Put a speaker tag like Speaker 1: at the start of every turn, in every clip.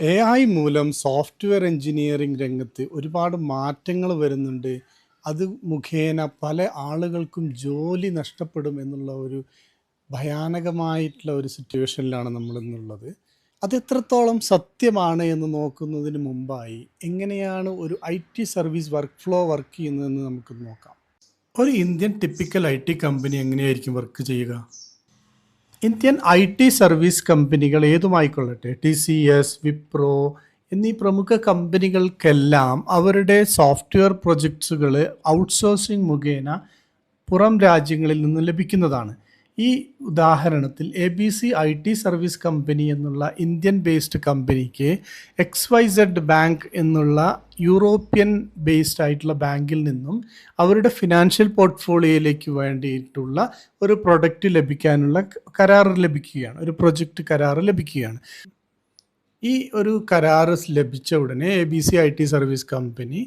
Speaker 1: AI മൂലം software engineering രംഗത്ത് ഒരുപാട് മാറ്റങ്ങൾ വരുന്നുണ്ട്. അത് മുഖേന പല ആളുകൾക്കും ജോലി നഷ്ടപ്പെടും എന്നുള്ള ഒരു ഭയാനകമായിട്ടുള്ള ഒരു സിറ്റുവേഷനിലാണ് നമ്മളിന്നുള്ളത്. അത് എത്രത്തോളം സത്യമാണ് എന്ന് നോക്കുന്നതിന് മുമ്പായി എങ്ങനെയാണ് ഒരു IT service work flow work ചെയ്യുന്നതെന്ന് നമുക്ക് നോക്കാം. ഒരു ഇന്ത്യൻ ടിപ്പിക്കൽ IT കമ്പനി എങ്ങനെയായിരിക്കും വർക്ക് ചെയ്യുക? ഇന്ത്യൻ IT സർവീസ് കമ്പനികൾ ഏതുമായിക്കൊള്ളട്ടെ, TCS, വിപ്രോ എന്നീ പ്രമുഖ കമ്പനികൾക്കെല്ലാം അവരുടെ സോഫ്റ്റ്വെയർ പ്രൊജക്ട്സുകൾ ഔട്ട്സോഴ്സിംഗ് മുഖേന പുറം രാജ്യങ്ങളിൽ നിന്ന് ലഭിക്കുന്നതാണ്. ഈ ഉദാഹരണത്തിൽ ABC IT സർവീസ് കമ്പനി എന്നുള്ള ഇന്ത്യൻ ബേസ്ഡ് കമ്പനിക്ക് XYZ ബാങ്ക് എന്നുള്ള യൂറോപ്യൻ ബേസ്ഡ് ആയിട്ടുള്ള ബാങ്കിൽ നിന്നും അവരുടെ ഫിനാൻഷ്യൽ പോർട്ട്ഫോളിയോയിലേക്ക് വേണ്ടിയിട്ടുള്ള ഒരു പ്രൊഡക്റ്റ് ലഭിക്കാനുള്ള കരാർ ലഭിക്കുകയാണ്, ഒരു പ്രൊജക്റ്റ് കരാർ ലഭിക്കുകയാണ്. ഈ ഒരു കരാർ ലഭിച്ച ഉടനെ ABC IT സർവീസ് കമ്പനി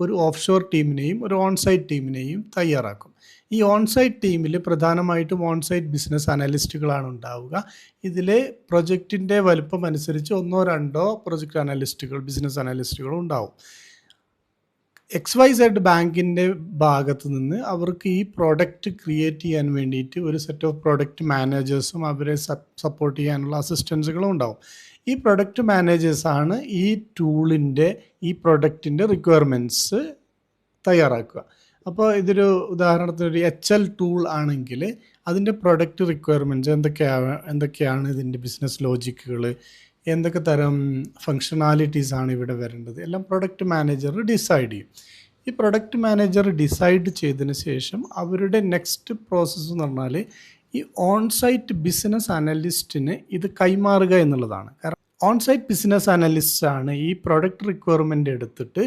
Speaker 1: ഒരു ഓഫ്ഷോർ ടീമിനെയും ഒരു ഓൺസൈറ്റ് ടീമിനെയും തയ്യാറാക്കും. ഈ ഓൺസൈറ്റ് ടീമിൽ പ്രധാനമായിട്ടും ഓൺസൈറ്റ് ബിസിനസ് അനലിസ്റ്റുകളാണ് ഉണ്ടാവുക. ഇതിൽ പ്രൊജക്റ്റിൻ്റെ വലുപ്പം അനുസരിച്ച് ഒന്നോ രണ്ടോ പ്രൊജക്റ്റ് അനലിസ്റ്റുകൾ, ബിസിനസ് അനലിസ്റ്റുകളും ഉണ്ടാവും. XYZ ബാങ്കിൻ്റെ ഭാഗത്ത് നിന്ന് അവർക്ക് ഈ പ്രോഡക്റ്റ് ക്രിയേറ്റ് ചെയ്യാൻ വേണ്ടിയിട്ട് ഒരു സെറ്റ് ഓഫ് പ്രോഡക്റ്റ് മാനേജേഴ്സും അവരെ സപ്പോർട്ട് ചെയ്യാനുള്ള അസിസ്റ്റൻസുകളും ഉണ്ടാവും. ഈ പ്രൊഡക്റ്റ് മാനേജേഴ്സാണ് ഈ ടൂളിൻ്റെ, ഈ പ്രൊഡക്റ്റിൻ്റെ റിക്വയർമെൻറ്റ്സ് തയ്യാറാക്കുക. അപ്പോൾ ഇതൊരു ഉദാഹരണത്തിന് ഒരു HL ടൂൾ ആണെങ്കിൽ അതിൻ്റെ പ്രൊഡക്റ്റ് റിക്വയർമെൻറ്റ്സ് എന്തൊക്കെയാണ് ഇതിൻ്റെ ബിസിനസ് ലോജിക്കുകൾ, എന്തൊക്കെ തരം ഫങ്ഷണാലിറ്റീസാണ് ഇവിടെ വരേണ്ടത്, എല്ലാം പ്രൊഡക്റ്റ് മാനേജർ ഡിസൈഡ് ചെയ്യും. ഈ പ്രൊഡക്റ്റ് മാനേജർ ഡിസൈഡ് ചെയ്തതിന് ശേഷം അവരുടെ നെക്സ്റ്റ് പ്രോസസ്സ് എന്ന് പറഞ്ഞാൽ ഈ ഓൺസൈറ്റ് ബിസിനസ് അനലിസ്റ്റിന് ഇത് കൈമാറുക എന്നുള്ളതാണ്. കാരണം ഓൺസൈറ്റ് ബിസിനസ് അനലിസ്റ്റാണ് ഈ പ്രൊഡക്റ്റ് റിക്വയർമെൻ്റ് എടുത്തിട്ട്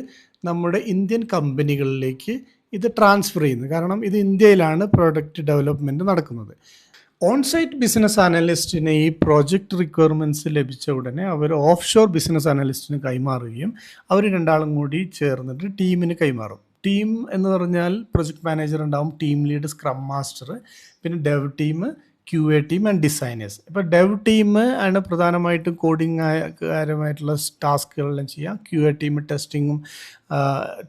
Speaker 1: നമ്മുടെ ഇന്ത്യൻ കമ്പനികളിലേക്ക് ഇത് ട്രാൻസ്ഫർ ചെയ്യുന്നത്. കാരണം ഇത് ഇന്ത്യയിലാണ് പ്രോഡക്റ്റ് ഡെവലപ്മെൻറ്റ് നടക്കുന്നത്. ഓൺസൈറ്റ് ബിസിനസ് അനലിസ്റ്റിന് ഈ പ്രോജക്റ്റ് റിക്വയർമെൻറ്റ്സ് ലഭിച്ച ഉടനെ അവർ ഓഫ് ഷോർ ബിസിനസ് അനലിസ്റ്റിന് കൈമാറുകയും അവർ രണ്ടാളും കൂടി ചേർന്നിട്ട് ടീമിന് കൈമാറും. ടീം എന്ന് പറഞ്ഞാൽ പ്രൊജക്ട് മാനേജർ ഉണ്ടാവും, ടീം ലീഡ്, സ്ക്രം മാസ്റ്റർ, പിന്നെ dev team, QA team and designers. ഇപ്പോൾ ഡെവ് ടീം ആണ് പ്രധാനമായിട്ടും കോഡിംഗ് കാര്യമായിട്ടുള്ള ടാസ്കുകളെല്ലാം ചെയ്യുക. QA ടീം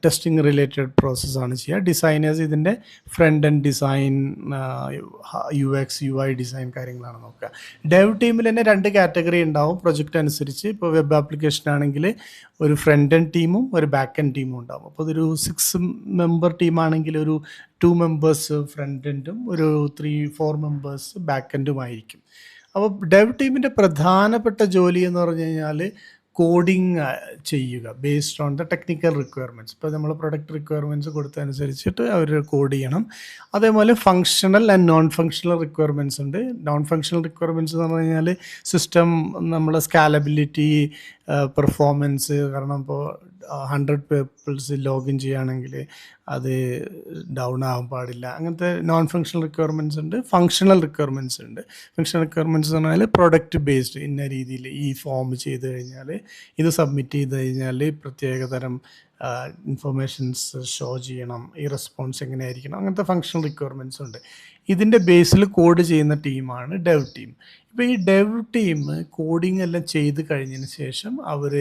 Speaker 1: ടെസ്റ്റിംഗ് റിലേറ്റഡ് പ്രോസസ്സാണ് ചെയ്യുക. ഡിസൈനേഴ്സ് ഇതിൻ്റെ front and design, UX UI design കാര്യങ്ങളാണ് നോക്കുക. ഡെവ് ടീമിൽ തന്നെ 2 കാറ്റഗറി ഉണ്ടാവും പ്രൊജക്റ്റ് അനുസരിച്ച്. ഇപ്പോൾ വെബ് ആപ്ലിക്കേഷൻ ആണെങ്കിൽ ഒരു ഫ്രണ്ട് എൻഡ് ടീമും ഒരു ബാക്ക് എൻഡ് ടീമും ഉണ്ടാവും. അപ്പോൾ അതൊരു 6 മെമ്പർ ടീമാണെങ്കിൽ ഒരു 2 മെമ്പേഴ്സ് ഫ്രണ്ട് എൻഡും ഒരു 3-4 മെമ്പേഴ്സ് ബാക്ക് എൻഡും ആയിരിക്കും. അപ്പോൾ ഡെവ് ടീമിൻ്റെ പ്രധാനപ്പെട്ട ജോലി എന്ന് പറഞ്ഞു കഴിഞ്ഞാൽ കോഡിങ് ചെയ്യുക based on the technical requirements. ഇപ്പോൾ നമ്മൾ പ്രൊഡക്റ്റ് റിക്വയർമെൻറ്റ്സ് കൊടുത്തനുസരിച്ചിട്ട് അവർ കോഡ് ചെയ്യണം. അതേപോലെ functional and non functional requirements ഉണ്ട്. നോൺ ഫങ്ഷണൽ റിക്വയർമെൻറ്റ്സ് എന്ന് പറഞ്ഞു കഴിഞ്ഞാൽ സിസ്റ്റം നമ്മളെ സ്കാലബിലിറ്റി, പെർഫോമൻസ്. കാരണം ഇപ്പോൾ 100 പീപ്പിൾസ് ലോഗിൻ ചെയ്യുകയാണെങ്കിൽ അത് ഡൗൺ ആകാൻ പാടില്ല. അങ്ങനത്തെ നോൺ ഫങ്ഷണൽ റിക്വയർമെൻറ്റ്സ് ഉണ്ട്. ഫങ്ഷണൽ റിക്വയർമെൻറ്റ്സ് ഉണ്ട്. ഫങ്ഷണൽ റിക്വയർമെൻറ്റ്സ് എന്ന് പറഞ്ഞാൽ പ്രൊഡക്റ്റ് ബേസ്ഡ്, ഇന്ന രീതിയിൽ ഈ ഫോം ചെയ്ത് കഴിഞ്ഞാൽ, ഇത് സബ്മിറ്റ് ചെയ്ത് കഴിഞ്ഞാൽ പ്രത്യേകതരം ഇൻഫർമേഷൻസ് ഷോ ചെയ്യണം, ഈ റെസ്പോൺസ് എങ്ങനെയായിരിക്കണം, അങ്ങനത്തെ ഫങ്ഷണൽ റിക്വയർമെൻറ്റ്സ് ഉണ്ട്. ഇതിൻ്റെ ബേസിൽ കോഡ് ചെയ്യുന്ന ടീമാണ് ഡെവ് ടീം. ഇപ്പോൾ ഈ ഡെവ് ടീം കോഡിംഗ് എല്ലാം ചെയ്ത് കഴിഞ്ഞതിന് ശേഷം അവർ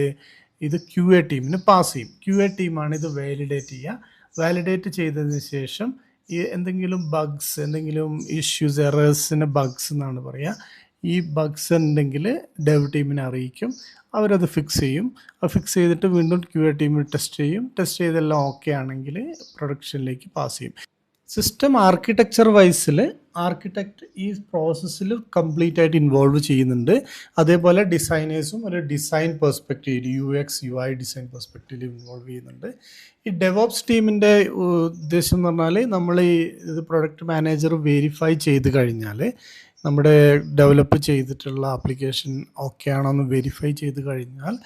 Speaker 1: ഇത് QA ടീമിന് പാസ് ചെയ്യും. QA ടീമാണ് ഇത് വാലിഡേറ്റ് ചെയ്യുക. വാലിഡേറ്റ് ചെയ്തതിന് ശേഷം ഈ എന്തെങ്കിലും ബഗ്സ്, എന്തെങ്കിലും ഇഷ്യൂസ്, എറേഴ്സിന് ബഗ്സ് എന്നാണ് പറയുക. ഈ ബഗ്സ് ഉണ്ടെങ്കിൽ ഡെവ് ടീമിനെ അറിയിക്കും. അവരത് ഫിക്സ് ചെയ്യും. അത് ഫിക്സ് ചെയ്തിട്ട് വീണ്ടും QA ടീമിൽ ടെസ്റ്റ് ചെയ്യും. ടെസ്റ്റ് ചെയ്തെല്ലാം ഓക്കെ ആണെങ്കിൽ പ്രൊഡക്ഷനിലേക്ക് പാസ് ചെയ്യും. സിസ്റ്റം ആർക്കിടെക്ചർ വൈസിൽ ആർക്കിടെക്റ്റ് ഈ പ്രോസസ്സിൽ കംപ്ലീറ്റ് ആയിട്ട് ഇൻവോൾവ് ചെയ്യുന്നുണ്ട്. അതേപോലെ ഡിസൈനേഴ്സും ഒരു design perspective, UX UI design പെർസ്പെക്റ്റീവിൽ ഇൻവോൾവ് ചെയ്യുന്നുണ്ട്. ഈ ഡെവോപ്സ് ടീമിൻ്റെ ഉദ്ദേശം എന്ന് പറഞ്ഞാൽ നമ്മൾ ഇത് പ്രൊഡക്റ്റ് മാനേജർ വെരിഫൈ ചെയ്ത് കഴിഞ്ഞാൽ, നമ്മുടെ ഡെവലപ്പ് ചെയ്തിട്ടുള്ള ആപ്ലിക്കേഷൻ ഓക്കെ ആണോ എന്ന് വെരിഫൈ ചെയ്ത് കഴിഞ്ഞാൽ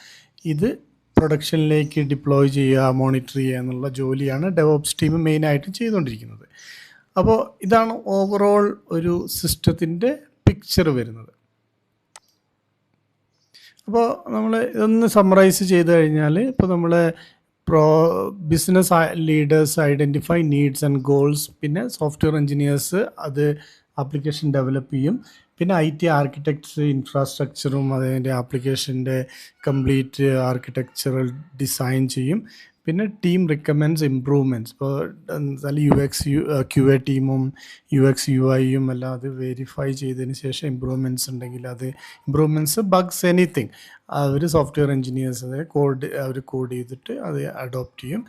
Speaker 1: ഇത് പ്രൊഡക്ഷനിലേക്ക് ഡിപ്ലോയ് ചെയ്യുക, മോണിറ്റർ ചെയ്യുക എന്നുള്ള ജോലിയാണ് ഡെവോപ്സ് ടീം മെയിനായിട്ടും ചെയ്തുകൊണ്ടിരിക്കുന്നത്. അപ്പോൾ ഇതാണ് ഓവറോൾ ഒരു സിസ്റ്റത്തിൻ്റെ പിക്ചർ വരുന്നത്. അപ്പോൾ നമ്മൾ ഇതൊന്ന് സമ്മറൈസ് ചെയ്ത് കഴിഞ്ഞാൽ, ഇപ്പോൾ നമ്മൾ business leaders identify needs and goals, പിന്നെ സോഫ്റ്റ്വെയർ എഞ്ചിനീയേഴ്സ് അത് ആപ്ലിക്കേഷൻ ഡെവലപ്പ് ചെയ്യും, പിന്നെ IT ആർക്കിടെക്ട്സ്, ഇൻഫ്രാസ്ട്രക്ചറും അതിൻ്റെ ആപ്ലിക്കേഷൻ്റെ കംപ്ലീറ്റ് ആർക്കിടെക്ചറൽ ഡിസൈൻ ചെയ്യും. പിന്നെ ടീം റിക്കമെൻഡ്സ് ഇംപ്രൂവ്മെൻറ്റ്സ്. ഇപ്പോൾ എന്തായാലും QA ടീമും UX UI എല്ലാം അത് വെരിഫൈ ചെയ്തതിന് ശേഷം ഇമ്പ്രൂവ്മെൻറ്റ്സ് ഉണ്ടെങ്കിൽ അത് ഇമ്പ്രൂവ്മെൻറ്റ്സ്, ബഗ്സ്, എനിത്തിങ് അവർ സോഫ്റ്റ്വെയർ എഞ്ചിനീയേഴ്സ് അവർ കോഡ് ചെയ്തിട്ട് അത് അഡോപ്റ്റ് ചെയ്യും.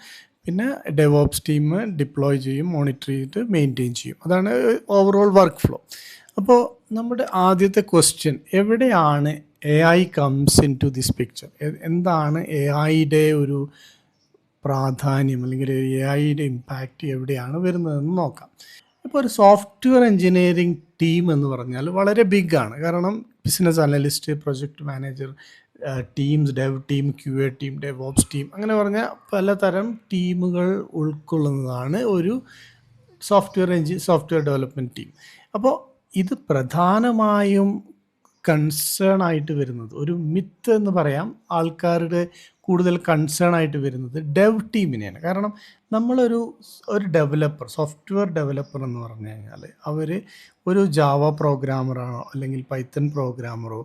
Speaker 1: പിന്നെ ഡെവോപ്സ് ടീം ഡിപ്ലോയ് ചെയ്യും, മോണിറ്റർ ചെയ്തിട്ട് മെയിൻറ്റെയിൻ ചെയ്യും. അതാണ് ഓവറോൾ വർക്ക് ഫ്ലോ. അപ്പോൾ നമ്മുടെ ആദ്യത്തെ ക്വസ്റ്റ്യൻ, എവിടെയാണ് AI comes in to this picture? എന്താണ് AI ഒരു പ്രാധാന്യം, അല്ലെങ്കിൽ AI ഇമ്പാക്റ്റ് എവിടെയാണ് വരുന്നതെന്ന് നോക്കാം. ഇപ്പോൾ ഒരു സോഫ്റ്റ്വെയർ എഞ്ചിനീയറിംഗ് ടീം എന്ന് പറഞ്ഞാൽ വളരെ ബിഗ് ആണ്. കാരണം business analyst, project manager, teams, dev team, QA team, DevOps team, അങ്ങനെ പറഞ്ഞാൽ പലതരം ടീമുകൾ ഉൾക്കൊള്ളുന്നതാണ് ഒരു സോഫ്റ്റ്വെയർ ഡെവലപ്മെൻറ്റ് ടീം. അപ്പോൾ ഇത് പ്രധാനമായും കൺസേൺ ആയിട്ട് വരുന്നത്, ഒരു മിത്ത് എന്ന് പറയാം, ആൾക്കാരുടെ കൂടുതൽ കൺസേൺ ആയിട്ട് വരുന്നത് ഡെവ് ടീമിനെയാണ്. കാരണം നമ്മളൊരു ഡെവലപ്പർ, സോഫ്റ്റ്വെയർ ഡെവലപ്പർ എന്ന് പറഞ്ഞു കഴിഞ്ഞാൽ അവർ ഒരു ജാവ പ്രോഗ്രാമറാണോ അല്ലെങ്കിൽ പൈത്തൺ പ്രോഗ്രാമറോ,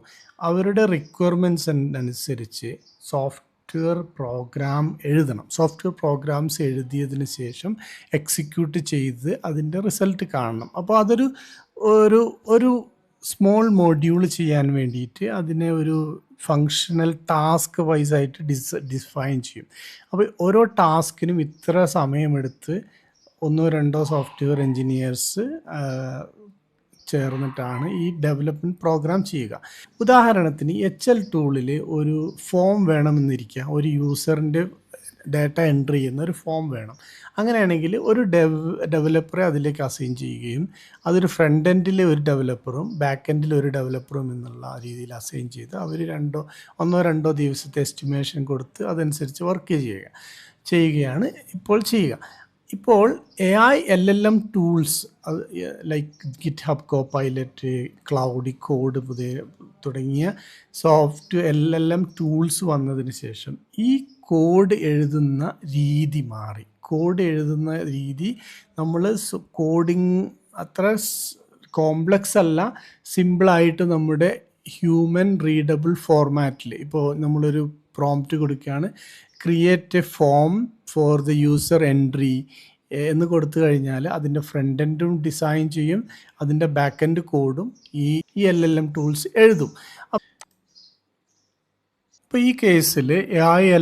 Speaker 1: അവരുടെ റിക്വയർമെൻറ്റ്സ് അനുസരിച്ച് സോഫ്റ്റ്വെയർ പ്രോഗ്രാം എഴുതണം. സോഫ്റ്റ്വെയർ പ്രോഗ്രാംസ് എഴുതിയതിന് ശേഷം എക്സിക്യൂട്ട് ചെയ്ത് അതിൻ്റെ റിസൾട്ട് കാണണം. അപ്പോൾ അതൊരു ഒരു സ്മോൾ മൊഡ്യൂൾ ചെയ്യാൻ വേണ്ടിയിട്ട് അതിനെ ഒരു ഫങ്ഷണൽ ടാസ്ക് വൈസ് ആയിട്ട് ഡിഫൈൻ ചെയ്യും. അപ്പോൾ ഓരോ ടാസ്കിനും ഇത്ര സമയമെടുത്ത് 1-2 സോഫ്റ്റ്വെയർ എഞ്ചിനീയേഴ്സ് ചേർന്നിട്ടാണ് ഈ ഡെവലപ്മെൻറ്റ് പ്രോഗ്രാം ചെയ്യുക. ഉദാഹരണത്തിന് HL ടൂളിൽ ഒരു ഫോം വേണമെന്നിരിക്കുക, ഒരു യൂസറിൻ്റെ ഡാറ്റ എൻട്രി ചെയ്യുന്ന ഒരു ഫോം വേണം. അങ്ങനെയാണെങ്കിൽ ഒരു ഡെവലപ്പറെ അതിലേക്ക് അസൈൻ ചെയ്യുകയും അതൊരു ഫ്രണ്ട് എൻഡിലെ ഒരു ഡെവലപ്പറും ബാക്ക് എൻഡിൽ ഒരു ഡെവലപ്പറും എന്നുള്ള രീതിയിൽ അസൈൻ ചെയ്ത് അവർ 1-2 ദിവസത്തെ എസ്റ്റിമേഷൻ കൊടുത്ത് അതനുസരിച്ച് വർക്ക് ചെയ്യുകയാണ് ഇപ്പോൾ ചെയ്യുക. ഇപ്പോൾ AI LLM tools like GitHub Copilot, cloudy code തുടങ്ങിയ LLM ടൂൾസ് വന്നതിന് ശേഷം ഈ കോഡ് എഴുതുന്ന രീതി മാറി. കോഡ് എഴുതുന്ന രീതി നമ്മൾ കോഡിങ് അത്ര കോംപ്ലക്സ് അല്ല, സിമ്പിളായിട്ട് നമ്മുടെ ഹ്യൂമൻ റീഡബിൾ ഫോർമാറ്റിൽ, ഇപ്പോൾ നമ്മളൊരു പ്രോംപ്റ്റ് കൊടുക്കുകയാണ്, create A form for the user entry എന്ന് കൊടുത്തു കഴിഞ്ഞാൽ അതിൻ്റെ ഫ്രണ്ട് എൻഡും ഡിസൈൻ ചെയ്യും, അതിൻ്റെ ബാക്ക് എൻഡ് കോഡും ഈ LLM ടൂൾസ് എഴുതും. അപ്പോൾ ഈ കേസിൽ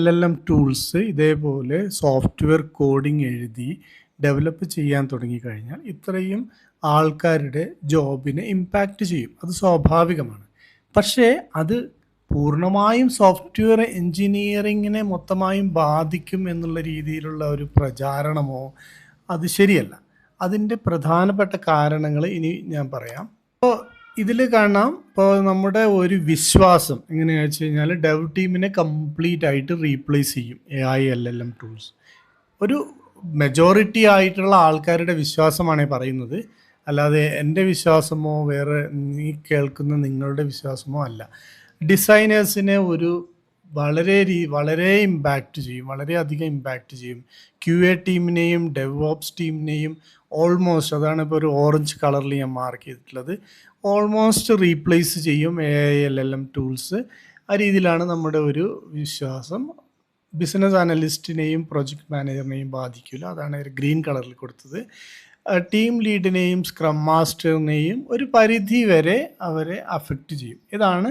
Speaker 1: LLM ടൂൾസ് ഇതേപോലെ സോഫ്റ്റ്വെയർ കോഡിംഗ് എഴുതി ഡെവലപ്പ് ചെയ്യാൻ തുടങ്ങിക്കഴിഞ്ഞാൽ ഇത്രയും ആൾക്കാരുടെ ജോബിനെ ഇമ്പാക്റ്റ് ചെയ്യും. അത് സ്വാഭാവികമാണ്. പക്ഷേ അത് പൂർണ്ണമായും സോഫ്റ്റ്വെയർ എഞ്ചിനീയറിങ്ങിനെ മൊത്തമായും ബാധിക്കും എന്നുള്ള രീതിയിലുള്ള ഒരു പ്രചാരണമോ അത് ശരിയല്ല. അതിൻ്റെ പ്രധാനപ്പെട്ട കാരണങ്ങൾ ഇനി ഞാൻ പറയാം. അപ്പോൾ ഇതിൽ കാണാം, ഇപ്പോൾ നമ്മുടെ ഒരു വിശ്വാസം എങ്ങനെയാണെന്ന് വെച്ച് കഴിഞ്ഞാൽ ഡെവ് ടീമിനെ കംപ്ലീറ്റ് ആയിട്ട് റീപ്ലേസ് ചെയ്യും AI LLM ടൂൾസ്. ഒരു മെജോറിറ്റി ആയിട്ടുള്ള ആൾക്കാരുടെ വിശ്വാസമാണ് പറയുന്നത്, അല്ലാതെ എൻ്റെ വിശ്വാസമോ വേറെ നീ കേൾക്കുന്ന നിങ്ങളുടെ വിശ്വാസമോ അല്ല. ഡിസൈനേഴ്സിനെ വളരെ ഇമ്പാക്റ്റ് ചെയ്യും, വളരെയധികം ഇമ്പാക്റ്റ് ചെയ്യും. QA ടീമിനെയും ഡെവോപ്സ് ടീമിനെയും ഓൾമോസ്റ്റ്, അതാണ് ഇപ്പോൾ ഒരു ഓറഞ്ച് കളറിൽ ഞാൻ മാർക്ക് ചെയ്തിട്ടുള്ളത്, ഓൾമോസ്റ്റ് റീപ്ലേസ് ചെയ്യും AI LLM ടൂൾസ്. ആ രീതിയിലാണ് നമ്മുടെ ഒരു വിശ്വാസം. ബിസിനസ് അനലിസ്റ്റിനെയും പ്രൊജക്ട് മാനേജറിനെയും ബാധിക്കില്ല, അതാണ് ഗ്രീൻ കളറിൽ കൊടുത്തത്. ടീം ലീഡിനെയും സ്ക്രം മാസ്റ്ററിനെയും ഒരു പരിധി വരെ അവരെ അഫക്റ്റ് ചെയ്യും. ഇതാണ്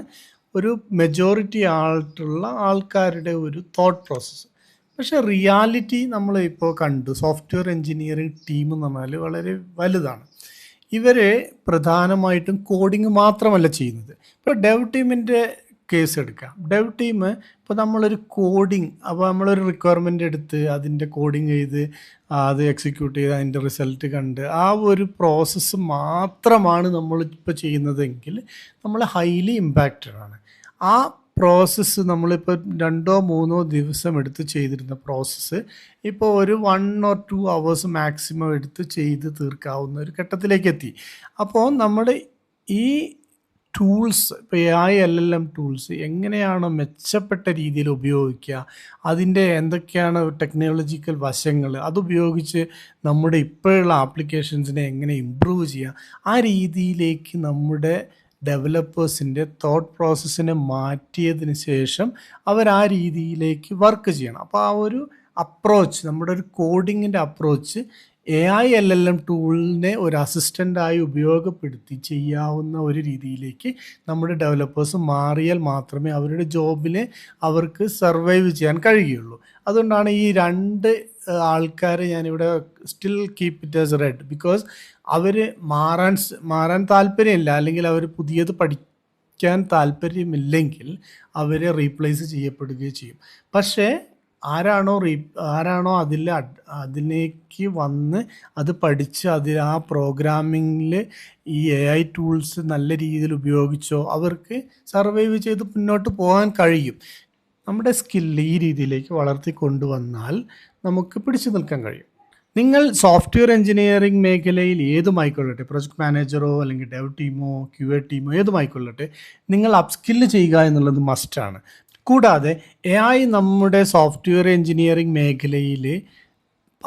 Speaker 1: ഒരു മെജോറിറ്റി ആയിട്ടുള്ള ആൾക്കാരുടെ ഒരു തോട്ട് പ്രോസസ്സ്. പക്ഷേ റിയാലിറ്റി നമ്മൾ ഇപ്പോൾ കണ്ടു, സോഫ്റ്റ്വെയർ എഞ്ചിനീയറിംഗ് ടീം എന്ന് പറഞ്ഞാൽ വളരെ വലുതാണ്. ഇവരെ പ്രധാനമായിട്ടും കോഡിങ് മാത്രമല്ല ചെയ്യുന്നത്. ഇപ്പോൾ ഡെവ് ടീമിൻ്റെ കേസ് എടുക്കാം. ഡെവ് ടീം ഇപ്പോൾ നമ്മളൊരു കോഡിങ്, അപ്പോൾ നമ്മളൊരു റിക്വയർമെൻ്റ് എടുത്ത് അതിൻ്റെ കോഡിങ് ചെയ്ത് അത് എക്സിക്യൂട്ട് ചെയ്ത് അതിൻ്റെ റിസൾട്ട് കണ്ട് ആ ഒരു പ്രോസസ്സ് മാത്രമാണ് നമ്മളിപ്പോൾ ചെയ്യുന്നതെങ്കിൽ നമ്മൾ ഹൈലി ഇമ്പാക്റ്റഡ് ആണ്. ആ പ്രോസസ്സ് നമ്മളിപ്പോൾ 2-3 ദിവസം എടുത്ത് ചെയ്തിരുന്ന പ്രോസസ്സ് ഇപ്പോൾ ഒരു 1 or 2 hours മാക്സിമം എടുത്ത് ചെയ്ത് തീർക്കാവുന്ന ഒരു ഘട്ടത്തിലേക്ക് എത്തി. അപ്പോൾ നമ്മുടെ ഈ ടൂൾസ്, ഇപ്പോൾ AI LLM ടൂൾസ് എങ്ങനെയാണോ മെച്ചപ്പെട്ട രീതിയിൽ ഉപയോഗിക്കുക, അതിൻ്റെ എന്തൊക്കെയാണ് ടെക്നോളജിക്കൽ വശങ്ങൾ, അതുപയോഗിച്ച് നമ്മുടെ ഇപ്പോഴുള്ള ആപ്ലിക്കേഷൻസിനെ എങ്ങനെ ഇമ്പ്രൂവ് ചെയ്യുക, ആ രീതിയിലേക്ക് നമ്മുടെ ഡെവലപ്പേഴ്സിൻ്റെ തോട്ട് പ്രോസസ്സിനെ മാറ്റിയതിന് ശേഷം അവർ ആ രീതിയിലേക്ക് വർക്ക് ചെയ്യണം. അപ്പോൾ ആ ഒരു അപ്രോച്ച്, നമ്മുടെ ഒരു കോഡിങ്ങിൻ്റെ അപ്രോച്ച് AI LLM ടൂളിനെ ഒരു അസിസ്റ്റൻ്റായി ഉപയോഗപ്പെടുത്തി ചെയ്യാവുന്ന ഒരു രീതിയിലേക്ക് നമ്മുടെ ഡെവലപ്പേഴ്സ് മാറിയാൽ മാത്രമേ അവരുടെ ജോബിനെ അവർക്ക് സർവൈവ് ചെയ്യാൻ കഴിയുകയുള്ളൂ. അതുകൊണ്ടാണ് ഈ രണ്ട് ആൾക്കാരെ ഞാനിവിടെ still keep it as red. Because അവർ മാറാൻ താല്പര്യമില്ല, അല്ലെങ്കിൽ അവർ പുതിയത് പഠിക്കാൻ താല്പര്യമില്ലെങ്കിൽ അവരെ റീപ്ലേസ് ചെയ്യപ്പെടുകയും ചെയ്യും. പക്ഷേ ആരാണോ അതിലേക്ക് വന്ന് അത് പഠിച്ച് ആ പ്രോഗ്രാമിങ്ങിൽ ഈ AI ടൂൾസ് നല്ല രീതിയിൽ ഉപയോഗിച്ചോ അവർക്ക് സർവൈവ് ചെയ്ത് മുന്നോട്ട് പോകാൻ കഴിയും. നമ്മുടെ സ്കില്ല് ഈ രീതിയിലേക്ക് വളർത്തി കൊണ്ടുവന്നാൽ നമുക്ക് പിടിച്ചു നിൽക്കാൻ കഴിയും. നിങ്ങൾ സോഫ്റ്റ്വെയർ എഞ്ചിനീയറിംഗ് മേഖലയിൽ ഏതുമായിക്കൊള്ളട്ടെ, പ്രൊജക്ട് മാനേജറോ അല്ലെങ്കിൽ ഡെവ് ടീമോ QA ടീമോ ഏതുമായിക്കൊള്ളട്ടെ, നിങ്ങൾ അപ്സ്കില്ല് ചെയ്യുക എന്നുള്ളത് മസ്റ്റാണ്. കൂടാതെ AI നമ്മുടെ സോഫ്റ്റ്വെയർ എഞ്ചിനീയറിംഗ് മേഖലയിൽ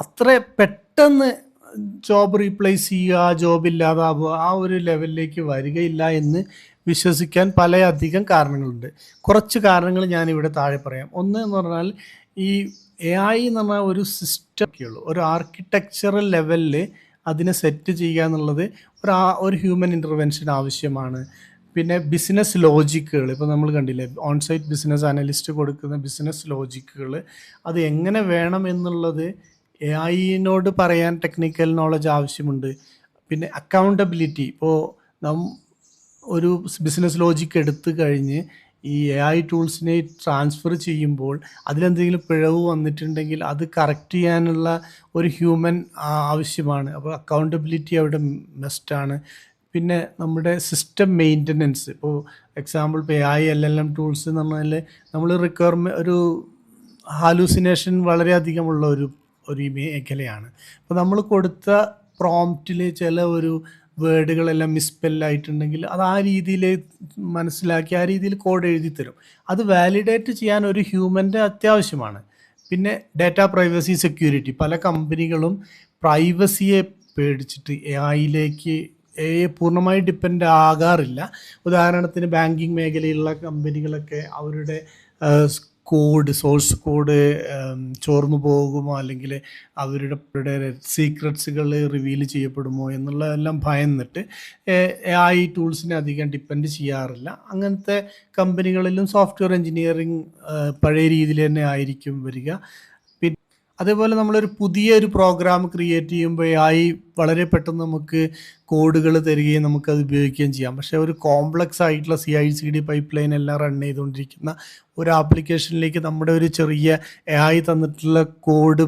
Speaker 1: അത്ര പെട്ടെന്ന് ജോബ് റീപ്ലേസ് ചെയ്യുക, ജോബ് ഇല്ലാതാവുക, ആ ഒരു ലെവലിലേക്ക് വരികയില്ല എന്ന് വിശ്വസിക്കാൻ പലയധികം കാരണങ്ങളുണ്ട്. കുറച്ച് കാരണങ്ങൾ ഞാനിവിടെ താഴെ പറയാം. ഒന്ന് എന്ന് പറഞ്ഞാൽ, ഈ AI എന്ന് പറഞ്ഞാൽ ഒരു സിസ്റ്റം ഒക്കെയുള്ളൂ. ഒരു ആർക്കിടെക്ചറൽ ലെവലിൽ അതിനെ സെറ്റ് ചെയ്യുക എന്നുള്ളത് ഒരു ഹ്യൂമൻ ഇൻ്റർവെൻഷൻ ആവശ്യമാണ്. പിന്നെ ബിസിനസ് ലോജിക്കുകൾ, ഇപ്പോൾ നമ്മൾ കണ്ടില്ലേ, ഓൺസൈറ്റ് ബിസിനസ് അനലിസ്റ്റ് കൊടുക്കുന്ന ബിസിനസ് ലോജിക്കുകൾ അത് എങ്ങനെ വേണം എന്നുള്ളത് AI പറയാൻ ടെക്നിക്കൽ നോളജ് ആവശ്യമുണ്ട്. പിന്നെ അക്കൗണ്ടബിലിറ്റി, ഇപ്പോൾ ഒരു ബിസിനസ് ലോജിക്ക് എടുത്തു കഴിഞ്ഞ് ഈ AI ടൂൾസിനെ ട്രാൻസ്ഫർ ചെയ്യുമ്പോൾ അതിലെന്തെങ്കിലും പിഴവ് വന്നിട്ടുണ്ടെങ്കിൽ അത് കറക്റ്റ് ചെയ്യാനുള്ള ഒരു ഹ്യൂമൻ ആവശ്യമാണ്. അപ്പോൾ അക്കൗണ്ടബിലിറ്റി അവിടെ മസ്റ്റാണ്. പിന്നെ നമ്മുടെ സിസ്റ്റം മെയിൻ്റനൻസ്, ഇപ്പോൾ എക്സാമ്പിൾ ഇപ്പോൾ AI LLM ടൂൾസ് എന്ന് പറഞ്ഞാൽ നമ്മൾ ഒരു ഹാലൂസിനേഷൻ വളരെയധികമുള്ള ഒരു മേഖലയാണ്. അപ്പോൾ നമ്മൾ കൊടുത്ത പ്രോംപ്റ്റിൽ ചില ഒരു വേർഡുകളെല്ലാം മിസ്പെല്ലായിട്ടുണ്ടെങ്കിൽ അത് ആ രീതിയിൽ മനസ്സിലാക്കി ആ രീതിയിൽ കോഡ് എഴുതി തരും. അത് വാലിഡേറ്റ് ചെയ്യാൻ ഒരു ഹ്യൂമൻ്റെ അത്യാവശ്യമാണ്. പിന്നെ ഡാറ്റ പ്രൈവസി സെക്യൂരിറ്റി, പല കമ്പനികളും പ്രൈവസിയെ പേടിച്ചിട്ട് AI പൂർണ്ണമായി ഡിപ്പെൻഡ് ആകാറില്ല. ഉദാഹരണത്തിന് ബാങ്കിങ് മേഖലയിലുള്ള കമ്പനികളൊക്കെ അവരുടെ സോഴ്സ് കോഡ് ചോർന്നു പോകുമോ, അല്ലെങ്കിൽ അവരുടെ സീക്രട്സുകൾ റിവീൽ ചെയ്യപ്പെടുമോ എന്നുള്ളതെല്ലാം ഭയന്നിട്ട് AI ടൂൾസിനെ അധികം ഡിപ്പെൻഡ് ചെയ്യാറില്ല. അങ്ങനത്തെ കമ്പനികളിലും സോഫ്റ്റ്വെയർ എഞ്ചിനീയറിംഗ് പഴയ രീതിയിൽ തന്നെ ആയിരിക്കും വരിക. അതേപോലെ നമ്മളൊരു പുതിയൊരു പ്രോഗ്രാം ക്രിയേറ്റ് ചെയ്യുമ്പോൾ AI വളരെ പെട്ടെന്ന് നമുക്ക് കോഡുകൾ തരികയും നമുക്കത് ഉപയോഗിക്കുകയും ചെയ്യാം. പക്ഷേ ഒരു കോംപ്ലക്സ് ആയിട്ടുള്ള CI/CD പൈപ്പ് ലൈൻ എല്ലാം റൺ ചെയ്തുകൊണ്ടിരിക്കുന്ന ഒരു ആപ്ലിക്കേഷനിലേക്ക് നമ്മുടെ ഒരു ചെറിയ AI തന്നിട്ടുള്ള കോഡ്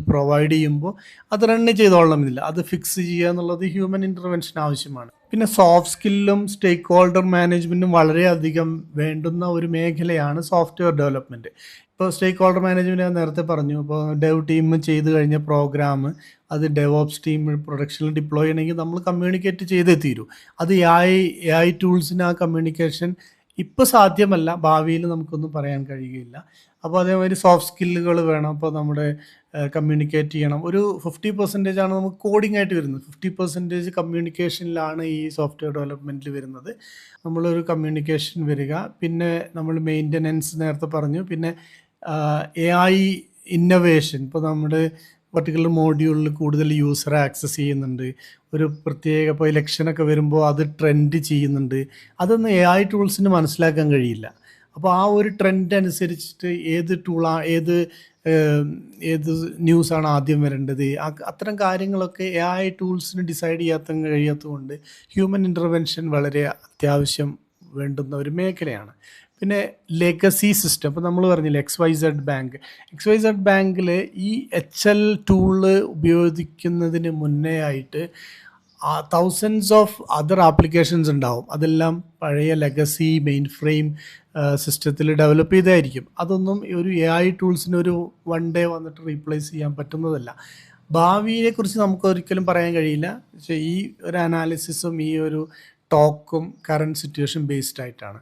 Speaker 1: പ്രൊവൈഡ് ചെയ്യുമ്പോൾ അത് റൺ ചെയ്തോളണമെന്നില്ല. അത് ഫിക്സ് ചെയ്യുക എന്നുള്ളത് ഹ്യൂമൻ ഇൻ്റർവെൻഷൻ ആവശ്യമാണ്. പിന്നെ സോഫ്റ്റ് സ്കില്ലും സ്റ്റേക്ക് ഹോൾഡർ മാനേജ്മെൻറ്റും വളരെയധികം വേണ്ടുന്ന ഒരു മേഖലയാണ് സോഫ്റ്റ്വെയർ ഡെവലപ്മെൻറ്റ്. ഇപ്പോൾ സ്റ്റേക്ക് ഹോൾഡർ മാനേജ്മെൻറ്റ് ഞാൻ നേരത്തെ പറഞ്ഞു. ഇപ്പോൾ ഡെവ് ടീം ചെയ്ത് കഴിഞ്ഞ പ്രോഗ്രാം അത് ഡെവോപ്സ് ടീം പ്രൊഡക്ഷനിൽ ഡിപ്ലോയ് ചെയ്യണമെങ്കിൽ നമ്മൾ കമ്മ്യൂണിക്കേറ്റ് ചെയ്തേ തീരൂ. അത് AI ടൂൾസിന് ആ കമ്മ്യൂണിക്കേഷൻ ഇപ്പോൾ സാധ്യമല്ല, ഭാവിയിൽ നമുക്കൊന്നും പറയാൻ കഴിയുകയില്ല. അപ്പോൾ അതേമാതിരി സോഫ്റ്റ് സ്കില്ലുകൾ വേണം. അപ്പോൾ നമ്മുടെ കമ്മ്യൂണിക്കേറ്റ് ചെയ്യണം. ഒരു 50% ആണ് നമുക്ക് കോഡിംഗ് ആയിട്ട് വരുന്നത്, 50% കമ്മ്യൂണിക്കേഷനിലാണ് ഈ സോഫ്റ്റ്വെയർ ഡെവലപ്മെൻറ്റിൽ വരുന്നത്. നമ്മളൊരു കമ്മ്യൂണിക്കേഷൻ വരിക. പിന്നെ നമ്മൾ മെയിൻ്റനൻസ് നേരത്തെ പറഞ്ഞു. പിന്നെ AI ഇന്നൊവേഷൻ, ഇപ്പോൾ നമ്മുടെ പർട്ടിക്കുലർ മോഡ്യൂളിൽ കൂടുതൽ യൂസറെ ആക്സസ് ചെയ്യുന്നുണ്ട്. ഒരു പ്രത്യേക ഇപ്പോൾ ഇലക്ഷനൊക്കെ വരുമ്പോൾ അത് ട്രെൻഡ് ചെയ്യുന്നുണ്ട്. അതൊന്നും AI ടൂൾസിന് മനസ്സിലാക്കാൻ കഴിയില്ല. അപ്പോൾ ആ ഒരു ട്രെൻഡ് അനുസരിച്ചിട്ട് ഏത് ന്യൂസാണ് ആദ്യം വരേണ്ടത്, അത്തരം കാര്യങ്ങളൊക്കെ AI ടൂൾസിന് ഡിസൈഡ് കഴിയാത്തതുകൊണ്ട് ഹ്യൂമൻ ഇൻ്റർവെൻഷൻ വളരെ അത്യാവശ്യം വേണ്ടുന്ന ഒരു മേഖലയാണ്. പിന്നെ ലെഗസി സിസ്റ്റം, ഇപ്പോൾ നമ്മൾ പറഞ്ഞില്ല XYZ ബാങ്കിൽ ഈ HL ടൂള് ഉപയോഗിക്കുന്നതിന് മുന്നേ ആയിട്ട് തൗസൻഡ്സ് ഓഫ് അതർ ആപ്ലിക്കേഷൻസ് ഉണ്ടാവും. അതെല്ലാം പഴയ ലെഗസി മെയിൻ ഫ്രെയിം സിസ്റ്റത്തിൽ ഡെവലപ്പ് ചെയ്തായിരിക്കും. അതൊന്നും ഒരു AI ടൂൾസിന് ഒരു വൺ ഡേ വന്നിട്ട് റീപ്ലേസ് ചെയ്യാൻ പറ്റുന്നതല്ല. ഭാവിയെക്കുറിച്ച് നമുക്ക് ഒരിക്കലും പറയാൻ കഴിയില്ല. പക്ഷേ ഈ ഒരു അനാലിസിസും ഈ ഒരു ടോക്കും കറണ്ട് സിറ്റുവേഷൻ ബേസ്ഡ് ആയിട്ടാണ്.